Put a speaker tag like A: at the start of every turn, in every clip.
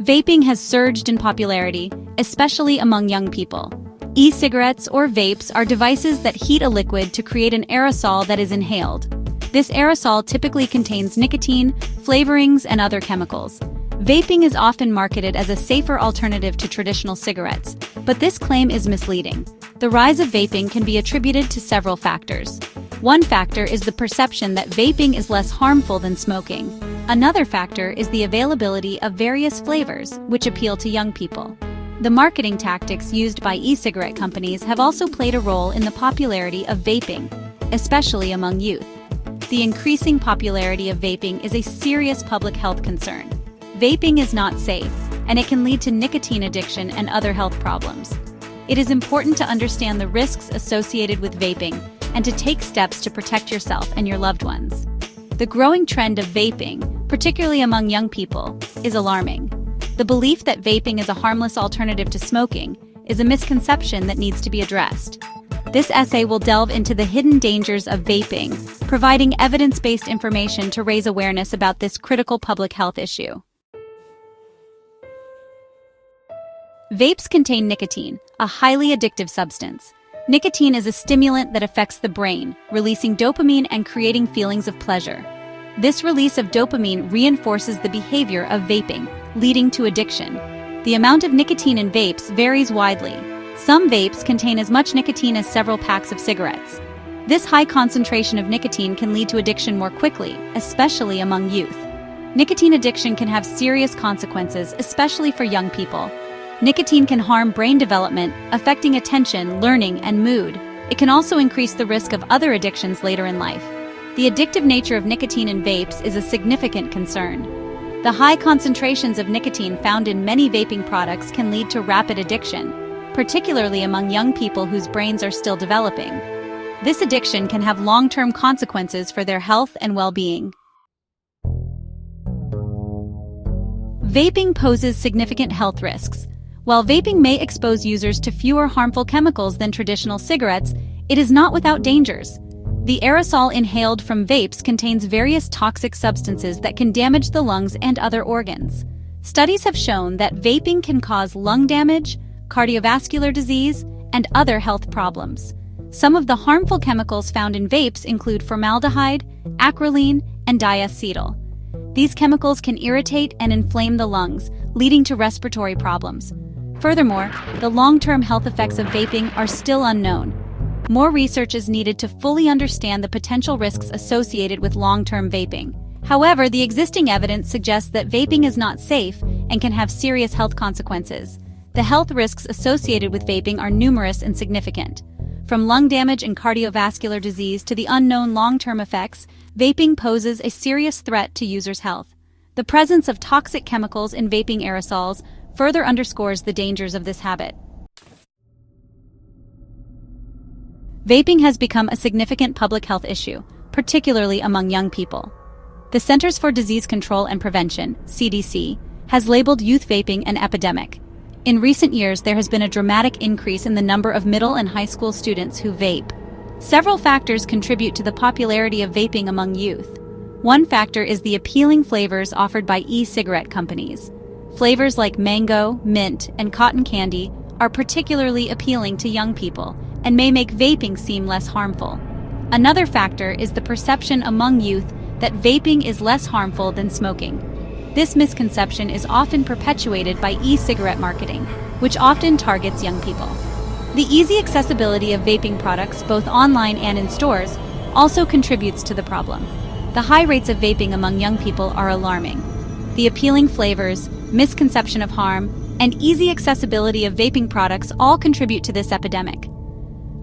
A: Vaping has surged in popularity, especially among young people. E-cigarettes or vapes are devices that heat a liquid to create an aerosol that is inhaled. This aerosol typically contains nicotine, flavorings, and other chemicals. Vaping is often marketed as a safer alternative to traditional cigarettes, but this claim is misleading. The rise of vaping can be attributed to several factors. One factor is the perception that vaping is less harmful than smoking. Another factor is the availability of various flavors, which appeal to young people. The marketing tactics used by e-cigarette companies have also played a role in the popularity of vaping, especially among youth. The increasing popularity of vaping is a serious public health concern. Vaping is not safe, and it can lead to nicotine addiction and other health problems. It is important to understand the risks associated with vaping and to take steps to protect yourself and your loved ones. The growing trend of vaping, particularly among young people, is alarming. The belief that vaping is a harmless alternative to smoking is a misconception that needs to be addressed. This essay will delve into the hidden dangers of vaping, providing evidence-based information to raise awareness about this critical public health issue. Vapes contain nicotine, a highly addictive substance. Nicotine is a stimulant that affects the brain, releasing dopamine and creating feelings of pleasure. This release of dopamine reinforces the behavior of vaping, leading to addiction. The amount of nicotine in vapes varies widely. Some vapes contain as much nicotine as several packs of cigarettes. This high concentration of nicotine can lead to addiction more quickly, especially among youth. Nicotine addiction can have serious consequences, especially for young people. Nicotine can harm brain development, affecting attention, learning, and mood. It can also increase the risk of other addictions later in life. The addictive nature of nicotine in vapes is a significant concern. The high concentrations of nicotine found in many vaping products can lead to rapid addiction, particularly among young people whose brains are still developing. This addiction can have long-term consequences for their health and well-being. Vaping poses significant health risks. While vaping may expose users to fewer harmful chemicals than traditional cigarettes, it is not without dangers. The aerosol inhaled from vapes contains various toxic substances that can damage the lungs and other organs. Studies have shown that vaping can cause lung damage, cardiovascular disease, and other health problems. Some of the harmful chemicals found in vapes include formaldehyde, acrolein, and diacetyl. These chemicals can irritate and inflame the lungs, leading to respiratory problems. Furthermore, the long-term health effects of vaping are still unknown. More research is needed to fully understand the potential risks associated with long-term vaping. However, the existing evidence suggests that vaping is not safe and can have serious health consequences. The health risks associated with vaping are numerous and significant. From lung damage and cardiovascular disease to the unknown long-term effects, vaping poses a serious threat to users' health. The presence of toxic chemicals in vaping aerosols further underscores the dangers of this habit. Vaping has become a significant public health issue, particularly among young people. The Centers for Disease Control and Prevention, CDC, has labeled youth vaping an epidemic. In recent years, there has been a dramatic increase in the number of middle and high school students who vape. Several factors contribute to the popularity of vaping among youth. One factor is the appealing flavors offered by e-cigarette companies. Flavors like mango, mint, and cotton candy are particularly appealing to young people and may make vaping seem less harmful. Another factor is the perception among youth that vaping is less harmful than smoking. This misconception is often perpetuated by e-cigarette marketing, which often targets young people. The easy accessibility of vaping products, both online and in stores, also contributes to the problem. The high rates of vaping among young people are alarming. The appealing flavors, misconception of harm, and easy accessibility of vaping products all contribute to this epidemic.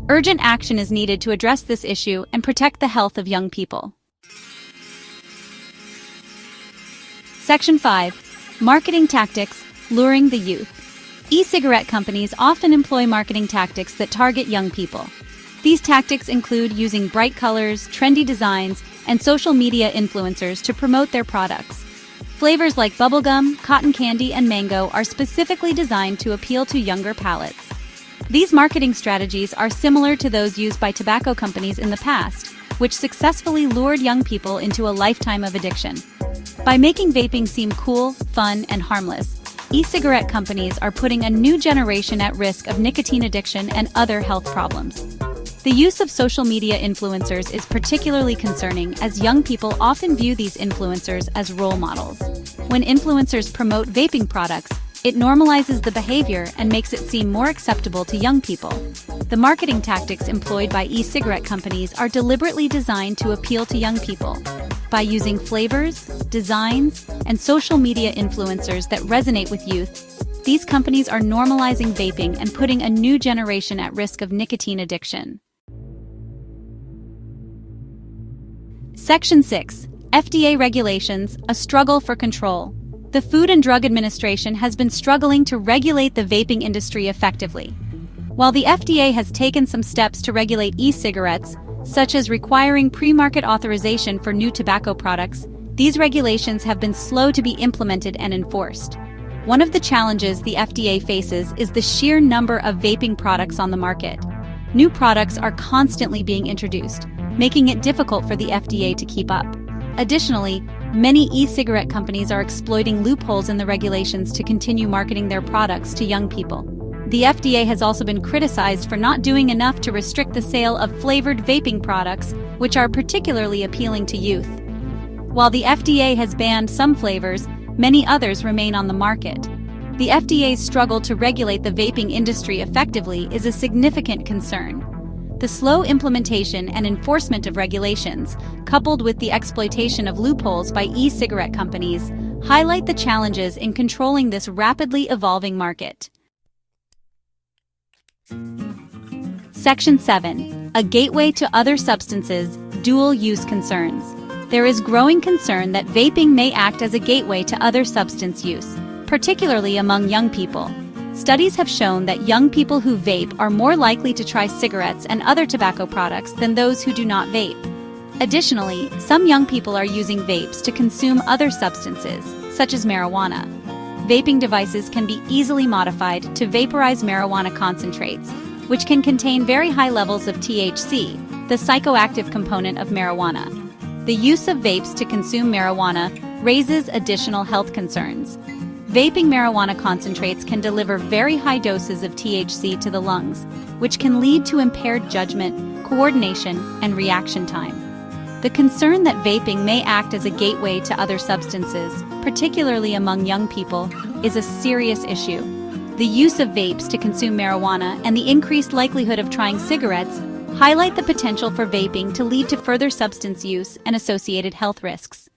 A: Urgent action is needed to address this issue and protect the health of young people. Section 5. Marketing Tactics, Luring the Youth. E-cigarette companies often employ marketing tactics that target young people. These tactics include using bright colors, trendy designs, and social media influencers to promote their products. Flavors like bubblegum, cotton candy, and mango are specifically designed to appeal to younger palates. These marketing strategies are similar to those used by tobacco companies in the past, which successfully lured young people into a lifetime of addiction. By making vaping seem cool, fun, and harmless, e-cigarette companies are putting a new generation at risk of nicotine addiction and other health problems. The use of social media influencers is particularly concerning as young people often view these influencers as role models. When influencers promote vaping products, it normalizes the behavior and makes it seem more acceptable to young people. The marketing tactics employed by e-cigarette companies are deliberately designed to appeal to young people. By using flavors, designs, and social media influencers that resonate with youth, these companies are normalizing vaping and putting a new generation at risk of nicotine addiction. Section 6. FDA regulations, a struggle for control. The Food and Drug Administration has been struggling to regulate the vaping industry effectively. While the FDA has taken some steps to regulate e-cigarettes, such as requiring pre-market authorization for new tobacco products, these regulations have been slow to be implemented and enforced. One of the challenges the FDA faces is the sheer number of vaping products on the market. New products are constantly being introduced, making it difficult for the FDA to keep up. Additionally, many e-cigarette companies are exploiting loopholes in the regulations to continue marketing their products to young people. The FDA has also been criticized for not doing enough to restrict the sale of flavored vaping products, which are particularly appealing to youth. While the FDA has banned some flavors, many others remain on the market. The FDA's struggle to regulate the vaping industry effectively is a significant concern. The slow implementation and enforcement of regulations, coupled with the exploitation of loopholes by e-cigarette companies, highlight the challenges in controlling this rapidly evolving market. Section 7. A gateway to other substances, dual-use concerns. There is growing concern that vaping may act as a gateway to other substance use, particularly among young people. Studies have shown that young people who vape are more likely to try cigarettes and other tobacco products than those who do not vape. Additionally, some young people are using vapes to consume other substances, such as marijuana. Vaping devices can be easily modified to vaporize marijuana concentrates, which can contain very high levels of THC, the psychoactive component of marijuana. The use of vapes to consume marijuana raises additional health concerns. Vaping marijuana concentrates can deliver very high doses of THC to the lungs, which can lead to impaired judgment, coordination, and reaction time. The concern that vaping may act as a gateway to other substances, particularly among young people, is a serious issue. The use of vapes to consume marijuana and the increased likelihood of trying cigarettes highlight the potential for vaping to lead to further substance use and associated health risks.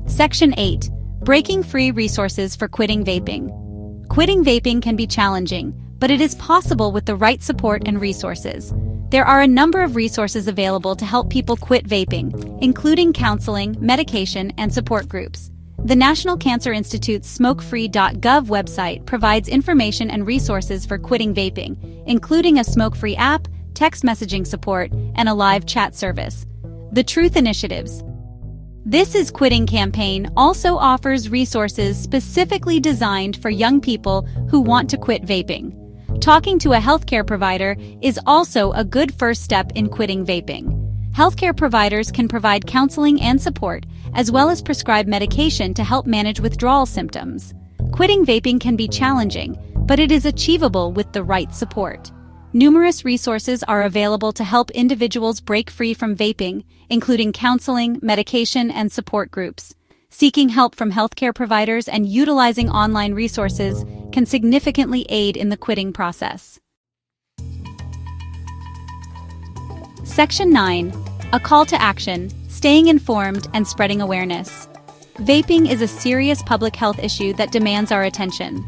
A: Section 8. Breaking free resources for quitting vaping. Quitting vaping can be challenging, but it is possible with the right support and resources. There are a number of resources available to help people quit vaping, including counseling, medication, and support groups. The National Cancer Institute's smokefree.gov website provides information and resources for quitting vaping, including a smoke-free app, text messaging support, and a live chat service. The Truth Initiatives. This Is Quitting campaign also offers resources specifically designed for young people who want to quit vaping. Talking to a healthcare provider is also a good first step in quitting vaping. Healthcare providers can provide counseling and support, as well as prescribe medication to help manage withdrawal symptoms. Quitting vaping can be challenging, but it is achievable with the right support. Numerous resources are available to help individuals break free from vaping, including counseling, medication, and support groups. Seeking help from healthcare providers and utilizing online resources can significantly aid in the quitting process. Section 9. A call to action, staying informed and spreading awareness. Vaping is a serious public health issue that demands our attention.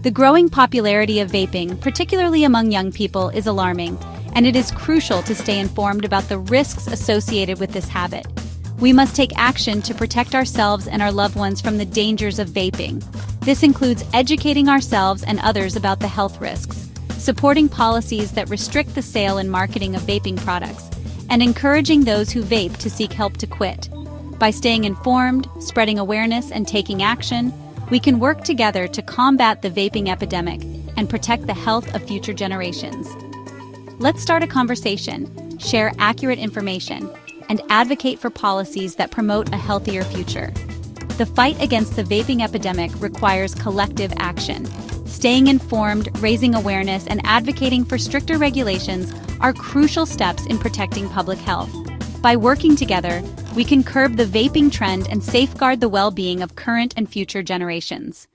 A: The growing popularity of vaping, particularly among young people, is alarming, and it is crucial to stay informed about the risks associated with this habit. We must take action to protect ourselves and our loved ones from the dangers of vaping. This includes educating ourselves and others about the health risks, supporting policies that restrict the sale and marketing of vaping products, and encouraging those who vape to seek help to quit. By staying informed, spreading awareness, and taking action, we can work together to combat the vaping epidemic and protect the health of future generations. Let's start a conversation, share accurate information, and advocate for policies that promote a healthier future. The fight against the vaping epidemic requires collective action. Staying informed, raising awareness, and advocating for stricter regulations are crucial steps in protecting public health. By working together, we can curb the vaping trend and safeguard the well-being of current and future generations.